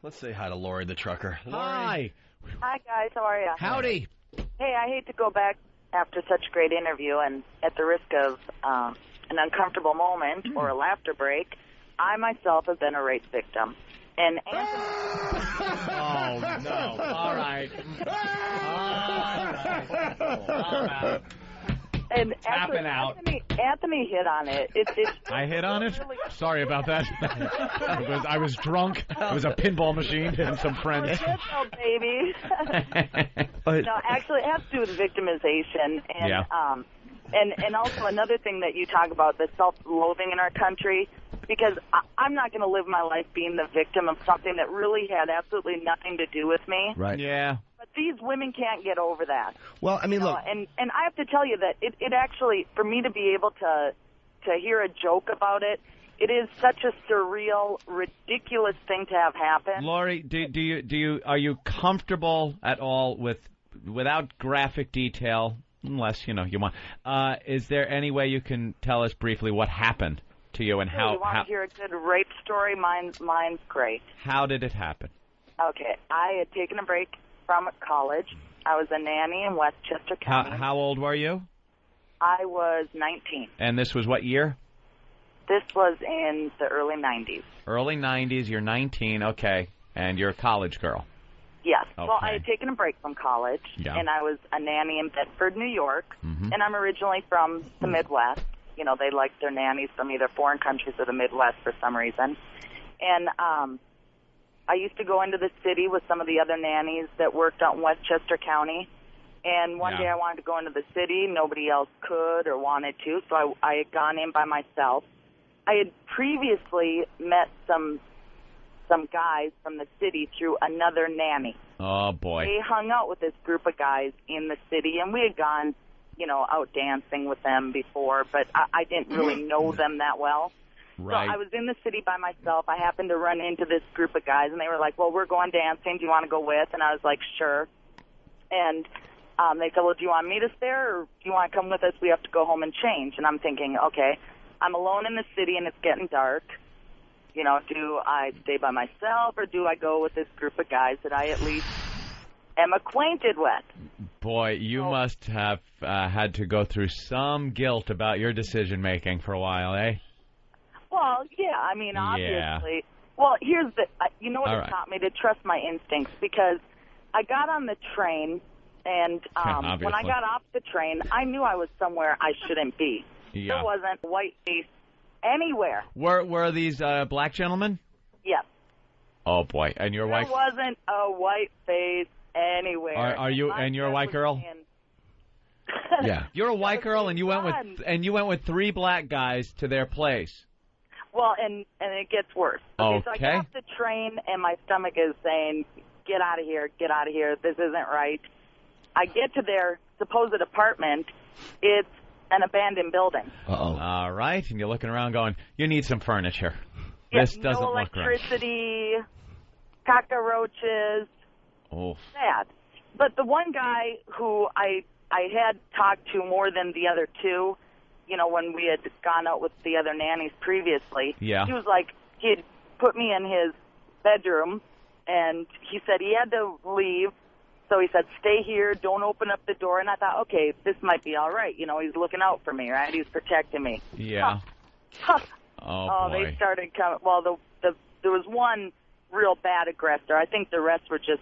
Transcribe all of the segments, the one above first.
Let's say hi to Lori the trucker. Lori. Hi. Hi, guys. How are you? Howdy. Hey, I hate to go back after such a great interview, and at the risk of an uncomfortable moment or a laughter break, I myself have been a rape victim. And Anthony... Oh, no. All right. All right. And Tapping out. Anthony hit on it. I hit on it? Sorry about that. I was drunk. It was a pinball machine and some friends. Oh, baby. No, actually, it has to do with victimization. And, and also another thing that you talk about, the self-loathing in our country, because I'm not going to live my life being the victim of something that really had absolutely nothing to do with me. Right. Yeah. But these women can't get over that. Well, I mean, look. And I have to tell you that it actually, for me to be able to hear a joke about it, it is such a surreal, ridiculous thing to have happen. Lori, are you comfortable at all without graphic detail, unless you want? Is there any way you can tell us briefly what happened to you and how? You want to hear a good rape story? Mine's great. How did it happen? Okay, I had taken a break from college. I was a nanny in Westchester County. How old were you? I was 19. And this was what year? This was in the early 90s. Early 90s, you're 19, okay. And you're a college girl. Yes. Okay. Well, I had taken a break from college, and I was a nanny in Bedford, New York, and I'm originally from the Midwest. You know, they like their nannies from either foreign countries or the Midwest for some reason. And I used to go into the city with some of the other nannies that worked out in Westchester County. And one day I wanted to go into the city. Nobody else could or wanted to, so I had gone in by myself. I had previously met some guys from the city through another nanny. Oh, boy. They hung out with this group of guys in the city, and we had gone, out dancing with them before, but I didn't really know them that well. Right. So I was in the city by myself. I happened to run into this group of guys, and they were like, well, we're going dancing. Do you want to go with? And I was like, sure. And they said, well, do you want to meet us there, or do you want to come with us? We have to go home and change. And I'm thinking, okay, I'm alone in the city, and it's getting dark. Do I stay by myself, or do I go with this group of guys that I at least am acquainted with? Boy, you must have had to go through some guilt about your decision-making for a while, eh? Well, yeah, I mean, obviously. Yeah. Well, here's the, what All it taught me? To trust my instincts, because I got on the train, and when I got off the train, I knew I was somewhere I shouldn't be. Yeah. There wasn't a white face anywhere. Were these black gentlemen? Yes. Oh, boy. And your wife? There wasn't a white face anywhere. Are you, and you're a white girl? Yeah. You're a white girl, and you went with three black guys to their place. Well, and it gets worse. Okay, so I get off the train, and my stomach is saying, get out of here, this isn't right. I get to their supposed apartment. It's an abandoned building. Uh-oh. All right, and you're looking around going, you need some furniture. Yeah, this doesn't no look right. electricity, cockroaches. Oh. Sad. But the one guy who I had talked to more than the other two, when we had gone out with the other nannies previously, he was like, he had put me in his bedroom, and he said he had to leave. So he said, stay here, don't open up the door. And I thought, okay, this might be all right. He's looking out for me, right? He's protecting me. Yeah. Oh, boy. They started coming. Well, there was one real bad aggressor. I think the rest were just,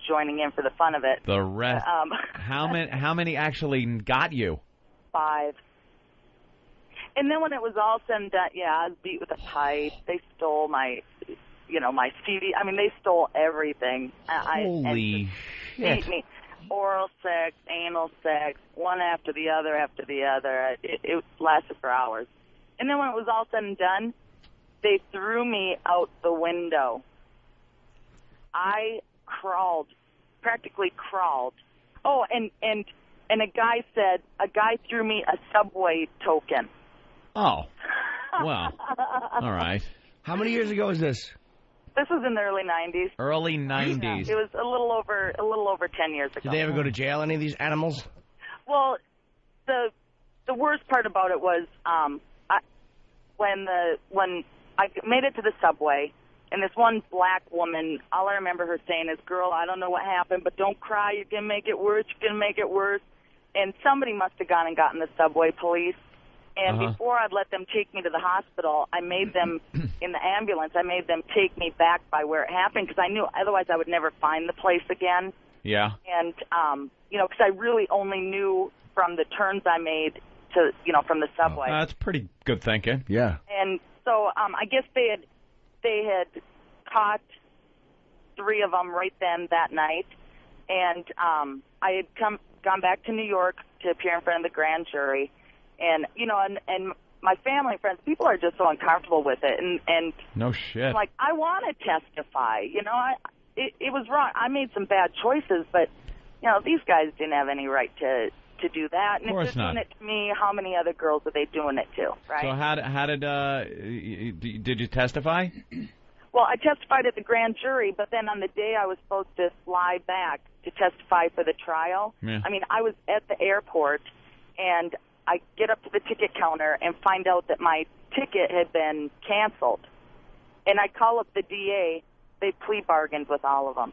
joining in for the fun of it. The rest. How many actually got you? 5. And then when it was all said and done, I was beat with a pipe. They stole my CD. I mean, they stole everything. Holy shit. Beat me. Oral sex, anal sex, one after the other. It lasted for hours. And then when it was all said and done, they threw me out the window. I practically crawled. Oh, and a guy threw me a Subway token. Oh, well, all right. How many years ago is this? This was in the early 90s. Early 90s. It was a little over 10 years ago. Did they ever go to jail, any of these animals? Well, the worst part about it was when I made it to the subway, And this one black woman, all I remember her saying is, "Girl, I don't know what happened, but don't cry. You're going to make it worse. You're going to make it worse." And somebody must have gone and gotten the subway police. And before I'd let them take me to the hospital, I made them, in the ambulance, I made them take me back by where it happened because I knew otherwise I would never find the place again. Yeah. And, because I really only knew from the turns I made to, from the subway. That's pretty good thinking. Yeah. And so I guess they had caught 3 of them right then that night. And I had gone back to New York to appear in front of the grand jury. And, and my family and friends, people are just so uncomfortable with it. And no shit. I'm like, I want to testify. It was wrong. I made some bad choices, but, these guys didn't have any right to do that. And of course if they're not. doing it to me, how many other girls are they doing it to, right? So how did you testify? Well, I testified at the grand jury, but then on the day I was supposed to fly back to testify for the trial, I was at the airport, and I get up to the ticket counter and find out that my ticket had been canceled. And I call up the DA. They plea bargained with all of them.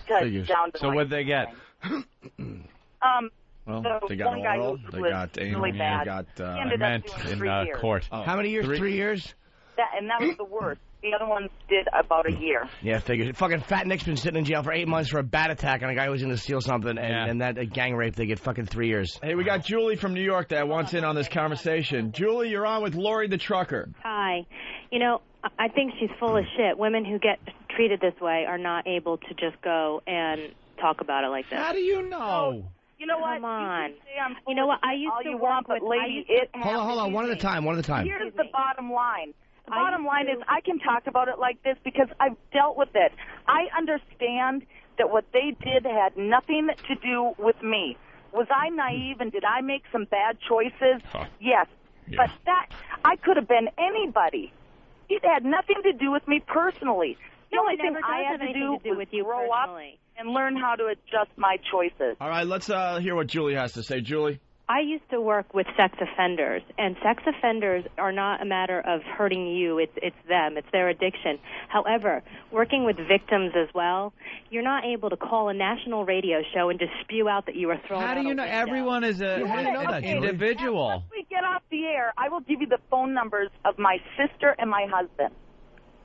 So what'd they get? Well, they got one guy oral. who They was got anal. really bad. They got. He I ended up meant doing in 3 years. court. Oh. How many years? 3 years? That was the worst. The other ones did about a year. Yeah, figured. Fucking Fat Nick's been sitting in jail for 8 months for a bat attack on a guy who was going to steal something, and that gang rape, they get fucking 3 years. Hey, we got Julie from New York that wants in on this conversation. Julie, you're on with Lori the Trucker. Hi. I think she's full of shit. Women who get treated this way are not able to just go and talk about it like this. How do you know? You know what? Come on. You know what? I used to work with. Lady, Hold on. One at a time. Here's the bottom line. The bottom line is I can talk about it like this because I've dealt with it. I understand that what they did had nothing to do with me. Was I naive and did I make some bad choices? Yes. Yeah. But I could have been anybody. It had nothing to do with me personally. The only thing I had to do was grow up and learn how to adjust my choices. All right, let's hear what Julie has to say. Julie? I used to work with sex offenders, and sex offenders are not a matter of hurting you. It's them. It's their addiction. However, working with victims as well, you're not able to call a national radio show and just spew out that you were thrown out. How do you know? Everyone is an individual. Once we get off the air, I will give you the phone numbers of my sister and my husband.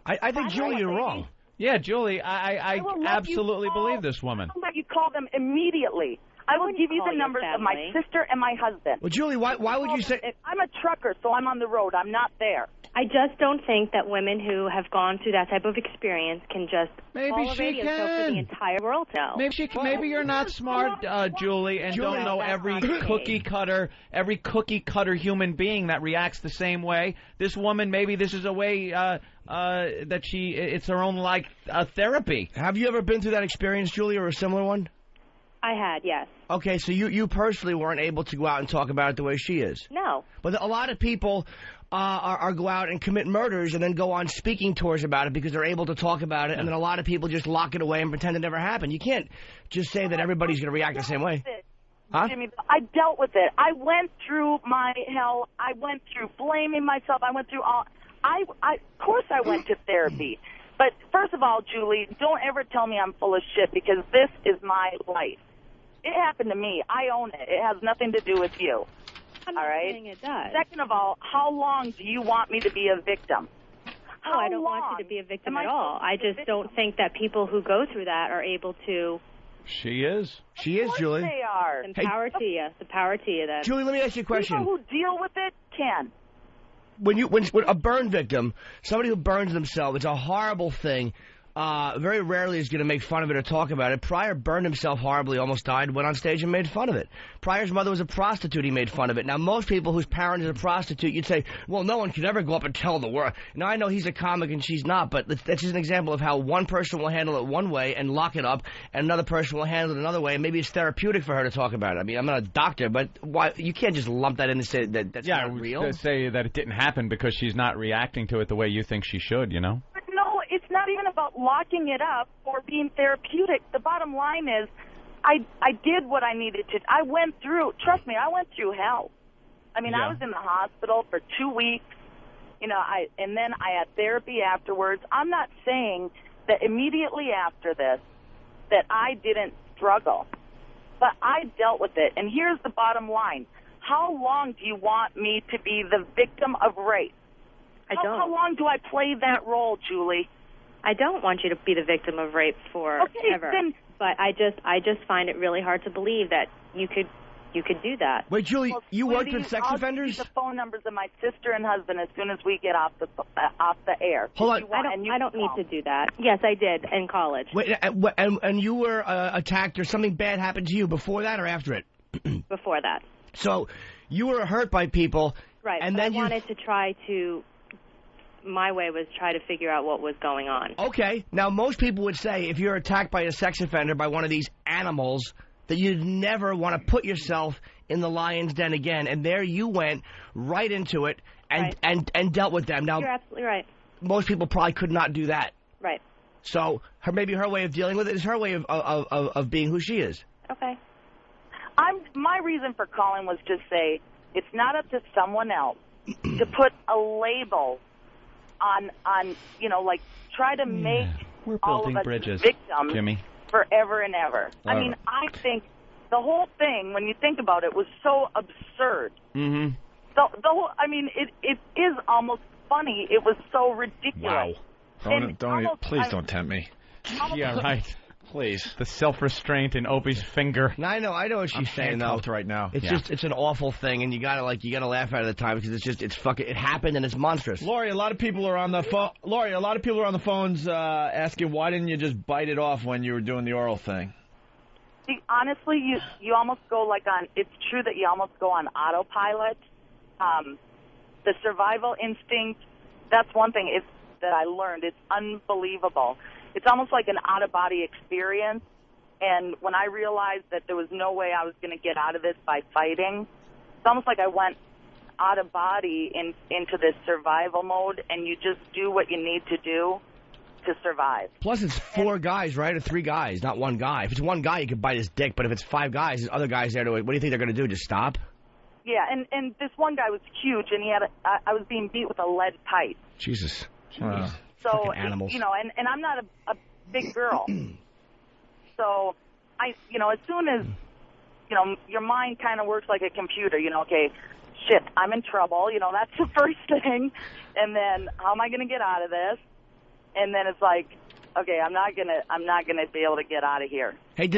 I think, Julie, you're wrong. Yeah, Julie, I absolutely believe this woman. I'll let you call them immediately. I will give you the numbers of my sister and my husband. Well, Julie, why would you say... I'm a trucker, so I'm on the road. I'm not there. I just don't think that women who have gone through that type of experience can just call a radio show for the entire world now. Maybe you're not smart, Julie, and don't know every cookie cutter human being that reacts the same way. This woman, maybe this is a way that it's her own therapy. Have you ever been through that experience, Julie, or a similar one? I had, yes. Okay, so you personally weren't able to go out and talk about it the way she is. No. But a lot of people are go out and commit murders and then go on speaking tours about it because they're able to talk about it, and then a lot of people just lock it away and pretend it never happened. You can't just say that everybody's going to react the same way. Huh? Jimmy, I dealt with it. I went through my hell. I went through blaming myself. I went through all... Of course I went to therapy. But first of all, Julie, don't ever tell me I'm full of shit because this is my life. It happened to me. I own it. It has nothing to do with you. I'm not saying it does. Second of all, how long do you want me to be a victim? I don't want you to be a victim at all. I just don't think that people who go through that are able to... She is. She is, Julie. They are. The power to you. The power to you, then. Julie, let me ask you a question. People who deal with it can. When a burn victim, somebody who burns themselves, it's a horrible thing. Very rarely is going to make fun of it or talk about it. Pryor burned himself horribly, almost died, went on stage and made fun of it. Pryor's mother was a prostitute. He made fun of it. Now, most people whose parent is a prostitute, you'd say, well, no one could ever go up and tell the world. Now, I know he's a comic and she's not, but that's just an example of how one person will handle it one way and lock it up, and another person will handle it another way, and maybe it's therapeutic for her to talk about it. I mean, I'm not a doctor, but why you can't just lump that in and say that's not real. Yeah, say that it didn't happen because she's not reacting to it the way you think she should, you know? But no, it's not even about locking it up or being therapeutic. The bottom line is I did what I needed to. I went through, trust me, I went through hell. I mean, I was in the hospital for 2 weeks. and then I had therapy afterwards. I'm not saying that immediately after this that I didn't struggle, but I dealt with it. And here's the bottom line. How long do you want me to be the victim of rape? I don't. How long do I play that role, Julie? I don't want you to be the victim of rape forever. Then, but I just find it really hard to believe that you could do that. Wait, Julie, you worked with sex offenders? I'll give you the phone numbers of my sister and husband as soon as we get off the air. Hold on. I don't need to do that. Yes, I did in college. Wait, and you were attacked or something bad happened to you before that or after it? Before that. So you were hurt by people. Right, and but then I wanted to try to... My way was try to figure out what was going on. Okay. Now, most people would say if you're attacked by a sex offender, by one of these animals, that you'd never want to put yourself in the lion's den again. And there you went right into it and dealt with them. Now, you're absolutely right. Most people probably could not do that. Right. So maybe her way of dealing with it is her way of being who she is. Okay. My reason for calling was to say it's not up to someone else to put a label on like try to make We're all building of us bridges, victims Jimmy. forever and ever. I mean, I think the whole thing, when you think about it, was so absurd. Mm-hmm. The whole, I mean, it is almost funny. It was so ridiculous. Wow. Please don't tempt me. Yeah, right. Please. The self-restraint in Opie's finger. Now, I know what she's saying, though. Right now. It's an awful thing, and you gotta laugh at it at the time because it happened and it's monstrous. Lori, a lot of people are on the phone. Lori, a lot of people are on the phones asking why didn't you just bite it off when you were doing the oral thing? See, honestly, you almost go it's true that you almost go on autopilot. The survival instinct, that's one thing that I learned. It's unbelievable. It's almost like an out-of-body experience. And when I realized that there was no way I was going to get out of this by fighting, it's almost like I went out of body into this survival mode, and you just do what you need to do to survive. Plus, it's 4 guys, right? Or 3 guys, not one guy. If it's one guy, you can bite his dick. But if it's 5 guys, there's other guys there. What do you think they're going to do? Just stop? Yeah, and this one guy was huge, and I was being beat with a lead pipe. Jesus. So, animals. And I'm not a big girl. So, as soon as, your mind kind of works like a computer, okay, shit, I'm in trouble, that's the first thing. And then, how am I going to get out of this? And then it's like, okay, I'm not gonna be able to get out of here. Hey,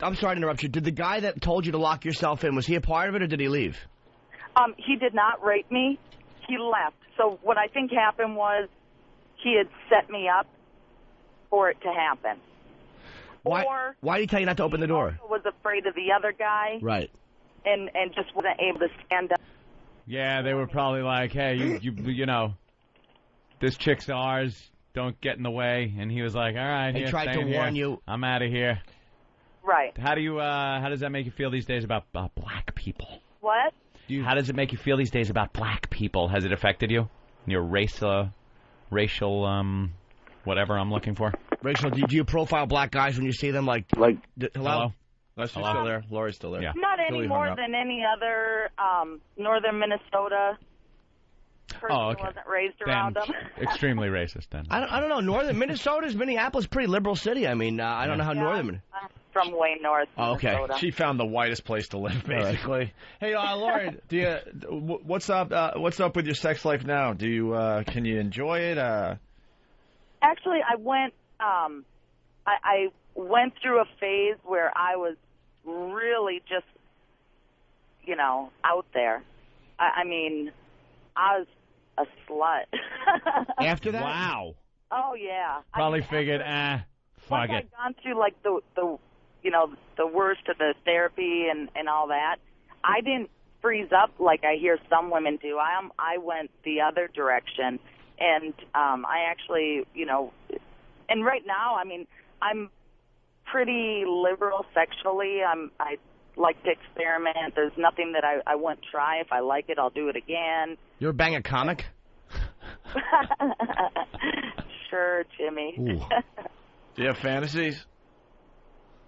I'm sorry to interrupt you. Did the guy that told you to lock yourself in, was he a part of it or did he leave? He did not rape me. He left. So what I think happened was he had set me up for it to happen. Why did he tell you not to open the door? He also was afraid of the other guy. Right. And just wasn't able to stand up. Yeah, they were probably like, hey, you know, this chick's ours. Don't get in the way. And he was like, all right, he tried to warn you. I'm out of here. Right. How does that make you feel these days about black people? What? How does it make you feel these days about black people? Has it affected you? Your racial, whatever I'm looking for? Racial, do you profile black guys when you see them? Like hello? She's still there. Lori's still there. Yeah. Not any more than any other northern Minnesota person who wasn't raised around them. Extremely racist, then. I don't know. Northern Minnesota's Minneapolis, pretty liberal city. I mean, I don't know how northern. I'm from way north. Okay. Minnesota. She found the whitest place to live, basically. Hey, Lori, what's up? What's up with your sex life now? Do you can you enjoy it? Actually, I went. I went through a phase where I was really just, out there. I mean, I was a slut. After that? Wow. Oh yeah. Probably figured, fuck it. I'd gone through like the worst of the therapy and all that. I didn't freeze up like I hear some women do. I went the other direction, and I actually, and right now, I mean, I'm pretty liberal sexually. I like to experiment. There's nothing that I wouldn't try. If I like it, I'll do it again. You ever bang a comic? Sure, Jimmy. Do you have fantasies?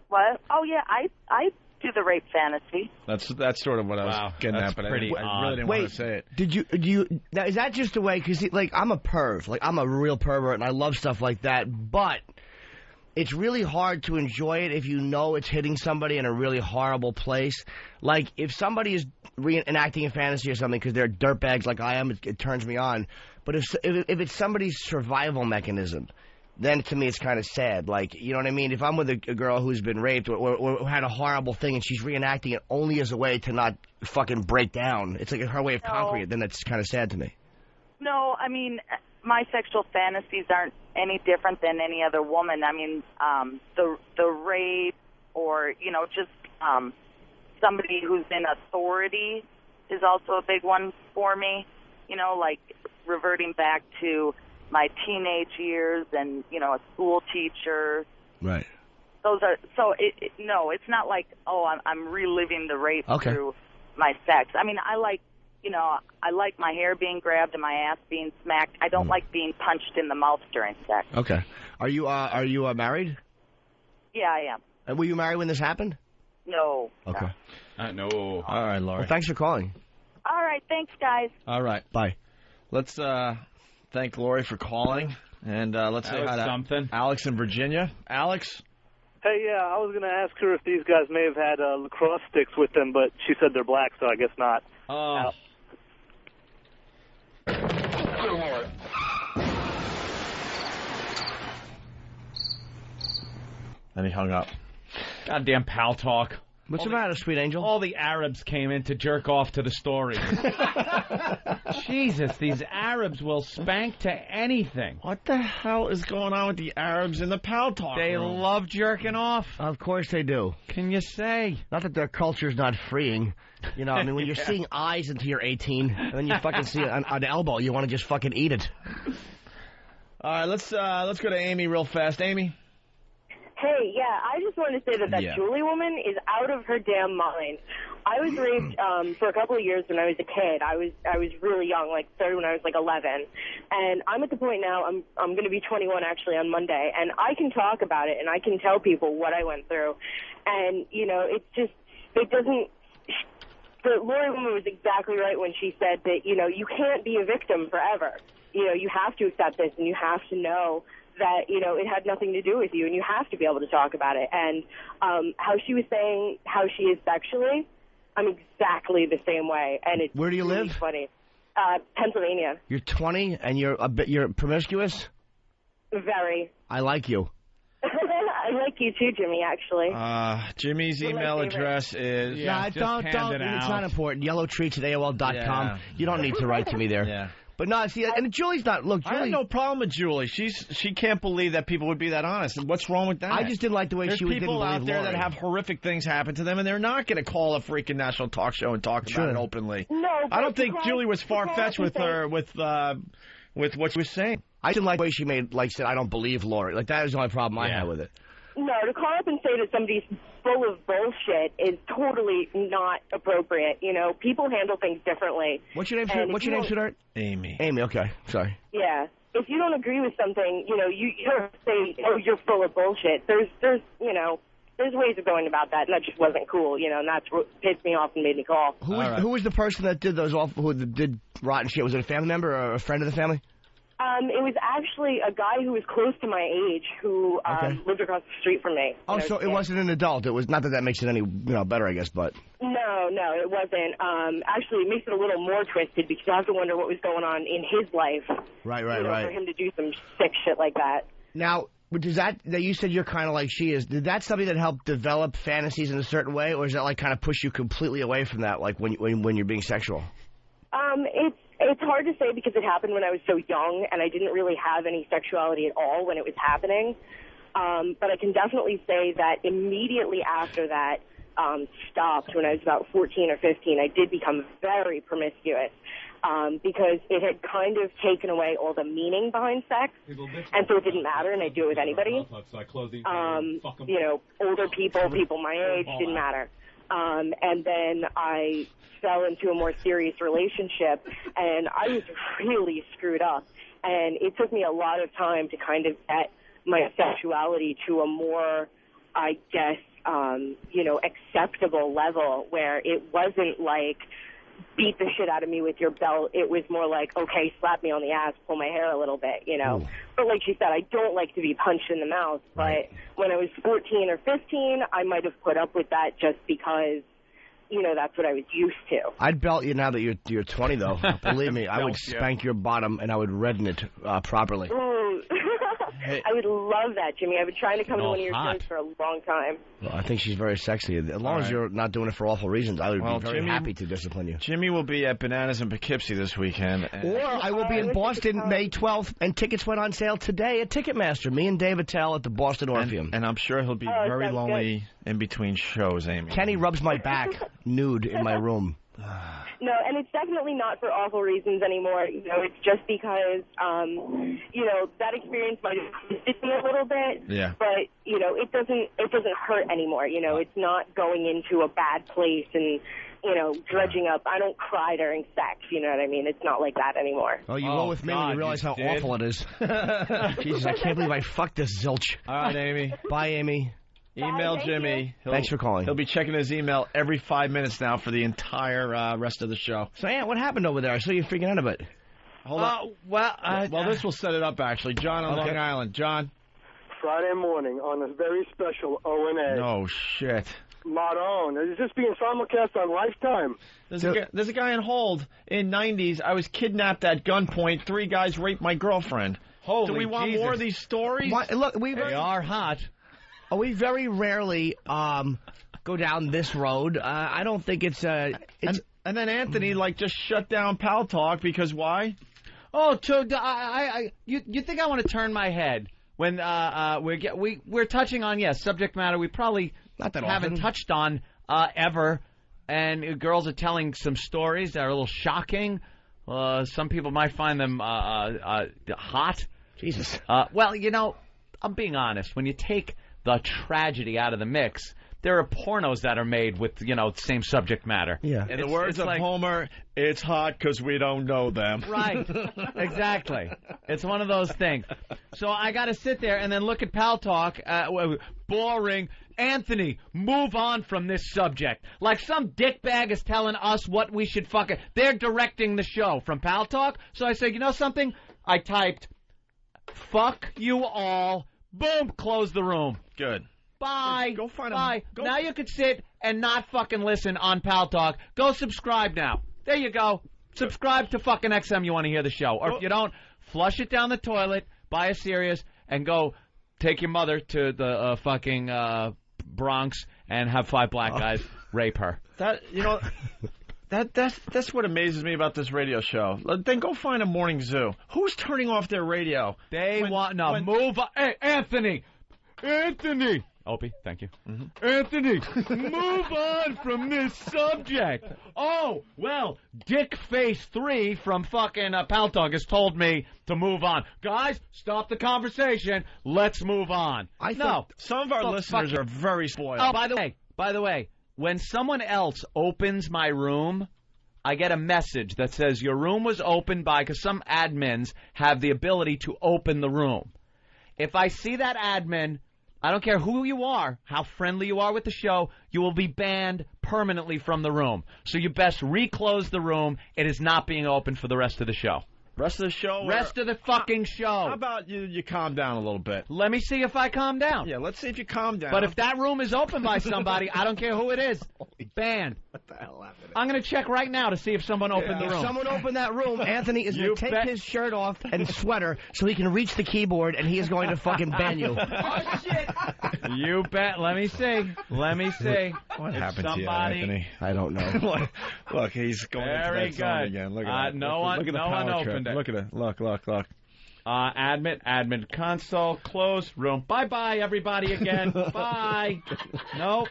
What? Oh yeah, I do the rape fantasy. That's sort of what I was getting at, but I really didn't want to say it. Do you now, is that just the way? Because like I'm a perv, like I'm a real pervert, and I love stuff like that. But it's really hard to enjoy it if you know it's hitting somebody in a really horrible place. Like if somebody is reenacting a fantasy or something because they're dirtbags like I am, it turns me on. But if it's somebody's survival mechanism, then to me it's kind of sad. Like, you know what I mean? If I'm with a girl who's been raped or had a horrible thing and she's reenacting it only as a way to not fucking break down, it's like her way of conquering it, then that's kind of sad to me. No, I mean, my sexual fantasies aren't any different than any other woman. I mean, the rape or, you know, just somebody who's in authority is also a big one for me. You know, like reverting back to my teenage years and, you know, a school teacher. Right. Those are, so, no, it's not like, oh, I'm reliving the rape through my sex. I mean, I like my hair being grabbed and my ass being smacked. I don't like being punched in the mouth during sex. Okay. Are you married? Yeah, I am. And were you married when this happened? No. Okay. No. All right, Laurie. Well, thanks for calling. All right, thanks, guys. All right. Bye. Let's thank Laurie for calling, and let's say hi to Alex in Virginia. Alex? Hey, yeah, I was going to ask her if these guys may have had lacrosse sticks with them, but she said they're black, so I guess not. Oh. And he hung up. Goddamn pal talk. What's the matter, sweet angel? All the Arabs came in to jerk off to the story. Jesus, these Arabs will spank to anything. What the hell is going on with the Arabs in the pal talk They room? love jerking off. Of course they do. Can you say? Not that their culture's not freeing. You know, I mean, when you're seeing eyes until you're 18, and then you fucking see an elbow, you want to just fucking eat it. All right, let's go to Amy real fast. Amy? Hey, yeah, I just wanted to say that Julie woman is out of her damn mind. I was raped for a couple of years when I was a kid. I was really young, like started when I was like 11, and I'm at the point now. I'm going to be 21 actually on Monday, and I can talk about it and I can tell people what I went through, and you know, it doesn't. The Lori woman was exactly right when she said that, you know, you can't be a victim forever. You know, you have to accept this, and you have to know that, you know, it had nothing to do with you, and you have to be able to talk about it. And how she was saying how she is sexually, I'm exactly the same way. And it's Where do you really live? Funny. Pennsylvania. You're 20 and you're promiscuous? Very. I like you. I like you too, Jimmy, actually. Jimmy's email address is... Yeah, don't. It's not important. Yellowtreats at AOL.com. Yeah. You don't need to write to me there. Yeah. But no, see, and Julie's not. Look, Julie, I have no problem with Julie. She can't believe that people would be that honest. And what's wrong with that? I just didn't like the way There's she didn't people believe out there Laurie. that have horrific things happen to them, and they're not going to call a freaking national talk show and talk about it openly. No, I don't think Julie was far-fetched with what she was saying. I didn't like the way she said, I don't believe Laurie. Like, that was the only problem I had with it. No, to call up and say that somebody's full of bullshit is totally not appropriate. You know, people handle things differently. What's your name, sweetheart? Amy. Amy, okay. Sorry. Yeah. If you don't agree with something, you know, you don't say, oh, you're full of bullshit. There's you know, there's ways of going about that, and that just wasn't cool, you know, and that's what pissed me off and made me call. Who was the person that did who did rotten shit? Was it a family member or a friend of the family? It was actually a guy who was close to my age who lived across the street from me. Oh, so it wasn't an adult. It was not that makes it any better, I guess, but... No, it wasn't. Actually, it makes it a little more twisted because you have to wonder what was going on in his life. Right. For him to do some sick shit like that. Now, does that you said you're kind of like she is, did that something that helped develop fantasies in a certain way, or is that like kind of push you completely away from that, like when you're being sexual? It's hard to say because it happened when I was so young, and I didn't really have any sexuality at all when it was happening. But I can definitely say that immediately after that stopped, when I was about 14 or 15, I did become very promiscuous because it had kind of taken away all the meaning behind sex, and so it didn't matter, and I'd do it with anybody. You know, older people my age, didn't matter. And then I fell into a more serious relationship, and I was really screwed up. And it took me a lot of time to kind of get my sexuality to a more, I guess, acceptable level where it wasn't like beat the shit out of me with your belt. It was more like, okay, slap me on the ass, pull my hair a little bit, Ooh. But like she said, I don't like to be punched in the mouth. Right. But when I was 14 or 15, I might have put up with that just because, that's what I was used to. I'd belt you now that you're 20, though. Believe me, I would spank your bottom and I would redden it properly. Ooh. Hey. I would love that, Jimmy. I've been trying to come to one of your shows for a long time. Well, I think she's very sexy. As long as you're not doing it for awful reasons, I would be very happy to discipline you. Jimmy will be at Bananas in Poughkeepsie this weekend. Or I will be in Boston May 12th, and tickets went on sale today at Ticketmaster. Me and Dave Attell at the Boston Orpheum. And I'm sure he'll be very lonely in between shows, Amy. Kenny rubs my back nude in my room. No, and it's definitely not for awful reasons anymore. It's just because, that experience might have twisted me a little bit. Yeah. But it doesn't hurt anymore. It's not going into a bad place and dredging up. I don't cry during sex. You know what I mean? It's not like that anymore. Oh, you go with me when you realize how awful it is. Jesus, I can't believe I fucked this zilch. All right, Amy. Bye, Amy. Email Jimmy. Thanks for calling. He'll be checking his email every 5 minutes now for the entire rest of the show. So, Aunt, what happened over there? I saw you freaking out a bit. Hold on. Well, this will set it up, actually. John on Long Island. John? Friday morning on a very special O&A. No shit. Maron. Is this being simulcast on Lifetime? There's a guy on hold in 90s. I was kidnapped at gunpoint. 3 guys raped my girlfriend. Holy Do we want more of these stories? Look, they are hot. We very rarely go down this road. I don't think it's... And then Anthony, just shut down Pal Talk because why? Oh, you think I want to turn my head when we're touching on, subject matter we probably haven't touched on ever, and girls are telling some stories that are a little shocking. Some people might find them hot. Jesus. Well, I'm being honest. When you take the tragedy out of the mix, there are pornos that are made with, same subject matter. Yeah. In the words of Homer, it's hot because we don't know them. Right. Exactly. It's one of those things. So I got to sit there and then look at Pal Talk. Boring. Anthony, move on from this subject. Like some dickbag is telling us what we should fucking... They're directing the show from Pal Talk. So I said, you know something? I typed, fuck you all. Boom, close the room. Good. Bye. Go find Bye. Now you can sit and not fucking listen on Pal Talk. Go subscribe now. There you go. Subscribe to fucking XM you want to hear the show. Or if you don't, flush it down the toilet, buy a Sirius, and go take your mother to the fucking Bronx and have 5 black guys rape her. That's what amazes me about this radio show. Then go find a morning zoo. Who's turning off their radio? Move on. Hey, Anthony. Opie, thank you. Mm-hmm. Anthony, move on from this subject. Oh, well, Dickface3 from fucking Pal Talk has told me to move on. Guys, stop the conversation. Let's move on. I know some of our listeners are very spoiled. Oh, by the way, when someone else opens my room, I get a message that says your room was opened by, because some admins have the ability to open the room. If I see that admin, I don't care who you are, how friendly you are with the show, you will be banned permanently from the room. So you best reclose the room. It is not being open for the rest of the show. Rest of the show? Rest of the fucking show. How about you calm down a little bit? Let me see if I calm down. Yeah, let's see if you calm down. But if that room is open by somebody, I don't care who it is. Banned. What the hell happened? I'm going to check right now to see if someone opened the room. If someone opened that room, Anthony is going to take his shirt off and sweater so he can reach the keyboard, and he is going to fucking ban you. Oh, shit. You bet. Let me see. What happened to you, Anthony? I don't know. Look, he's going Very into that zone again. Look at that. No one opened it. Look at it. Look. Admin console, close room. Bye-bye, everybody again. Bye. Nope.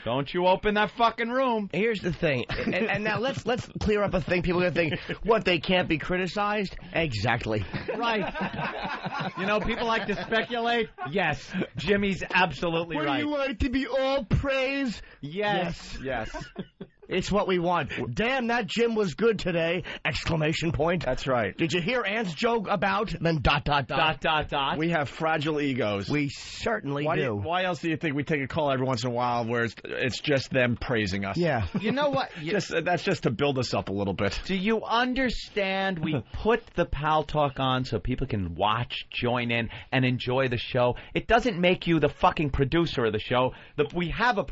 Don't you open that fucking room. Here's the thing. And now let's clear up a thing. People are going to think, what, they can't be criticized? Exactly. Right. People like to speculate. Yes. Jimmy's absolutely right. Would you like to be all praise? Yes. It's what we want. Damn, that gym was good today! Exclamation point. That's right. Did you hear Ant's joke about? And then ... We have fragile egos. We certainly do. Why else do you think we take a call every once in a while where it's just them praising us? Yeah. You know what? That's just to build us up a little bit. Do you understand? We put the Pal Talk on so people can watch, join in, and enjoy the show. It doesn't make you the fucking producer of the show. We have a...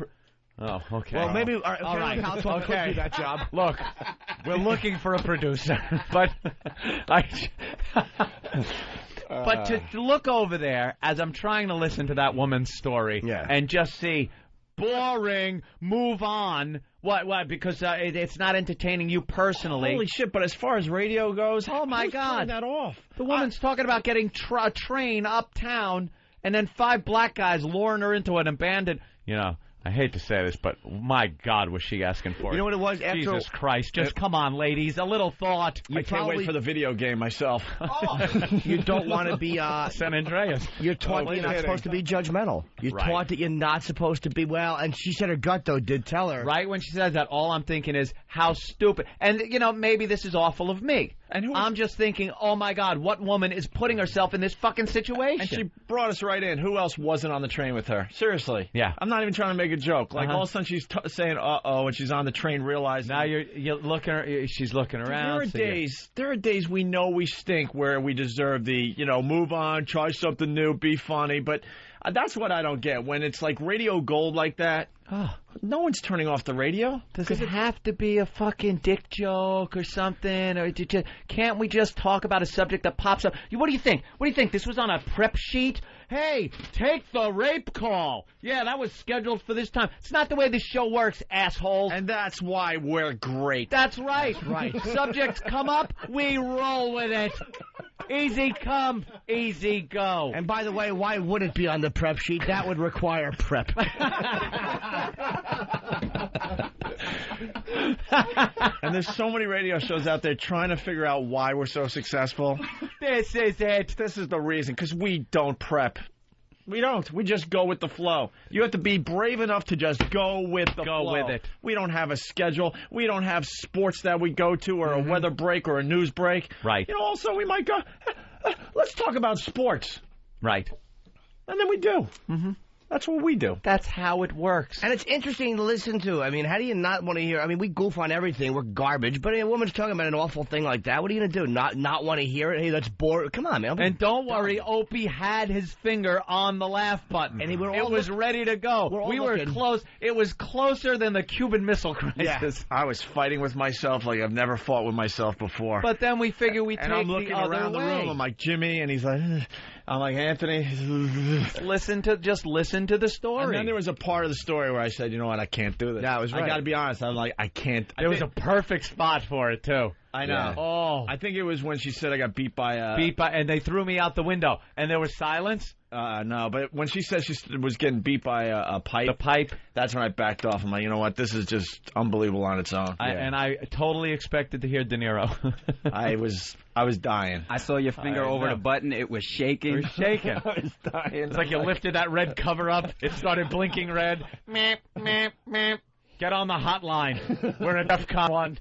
Oh, okay. Well, maybe all right. Pal Talk could do that job. Look, we're looking for a producer, but but to look over there as I'm trying to listen to that woman's story and just see boring, move on. What? Because it's not entertaining you personally. Holy shit! But as far as radio goes, oh my God, turn that off. The woman's talking about getting a train uptown, and then 5 black guys luring her into an abandoned. You know, I hate to say this, but my God, was she asking for it? You know what it was? Jesus Christ! Just come on, ladies, a little thought. I can't wait for the video game myself. You don't want to be San Andreas. You're taught that you're not supposed to be judgmental. You're taught that you're not supposed to be and she said her gut though did tell her. Right when she says that, all I'm thinking is how stupid. And you know, maybe this is awful of me. And I'm just thinking, oh my God, what woman is putting herself in this fucking situation? And she brought us right in. Who else wasn't on the train with her? Seriously. Yeah. I'm not even trying to make a joke. Like all of a sudden she's saying uh-oh, and she's on the train realizing. Now you're looking. She's looking around. There are days we know we stink where we deserve the, move on, try something new, be funny. But that's what I don't get. When it's like radio gold like that, no one's turning off the radio. Does it have to be a fucking dick joke or something? Or can't we just talk about a subject that pops up? What do you think? What do you think? This was on a prep sheet? Hey, take the rape call. Yeah, that was scheduled for this time. It's not the way this show works, assholes. And that's why we're great. That's right. Subjects come up, we roll with it. Easy come, easy go. And by the way, why would it be on the prep sheet? That would require prep. And there's so many radio shows out there trying to figure out why we're so successful. This is it. This is the reason, because we don't prep. We don't. We just go with the flow. You have to be brave enough to just go with the flow. Go with it. We don't have a schedule. We don't have sports that we go to or a weather break or a news break. Right. Also we might go, let's talk about sports. Right. And then we do. Mm-hmm. That's what we do. That's how it works. And it's interesting to listen to. I mean, how do you not want to hear? I mean, we goof on everything. We're garbage. But a woman's talking about an awful thing like that. What are you going to do? Not want to hear it? Hey, that's boring. Come on, man. And don't worry, Opie had his finger on the laugh button. And it was ready to go. We were close. It was closer than the Cuban Missile Crisis. Yeah. I was fighting with myself like I've never fought with myself before. But then we figure we take the other way. And I'm looking around the room. I'm like, Jimmy, and he's like... I'm like, Anthony. Listen to the story. And then there was a part of the story where I said, you know what, I can't do this. Yeah, I was right. I got to be honest. I'm like, I can't. There was a perfect spot for it, too. I know. Yeah. Oh. I think it was when she said I got beat by and they threw me out the window. And there was silence? No, but when she said she was getting beat by a pipe. The pipe? That's when I backed off. I'm like, you know what, this is just unbelievable on its own. And I totally expected to hear De Niro. I was dying. I saw your finger over the button. It was shaking. It was shaking. I was dying. It's like you lifted that red cover up. It started blinking red. Meep, meep, meep. Get on the hotline. We're at DEFCON 1.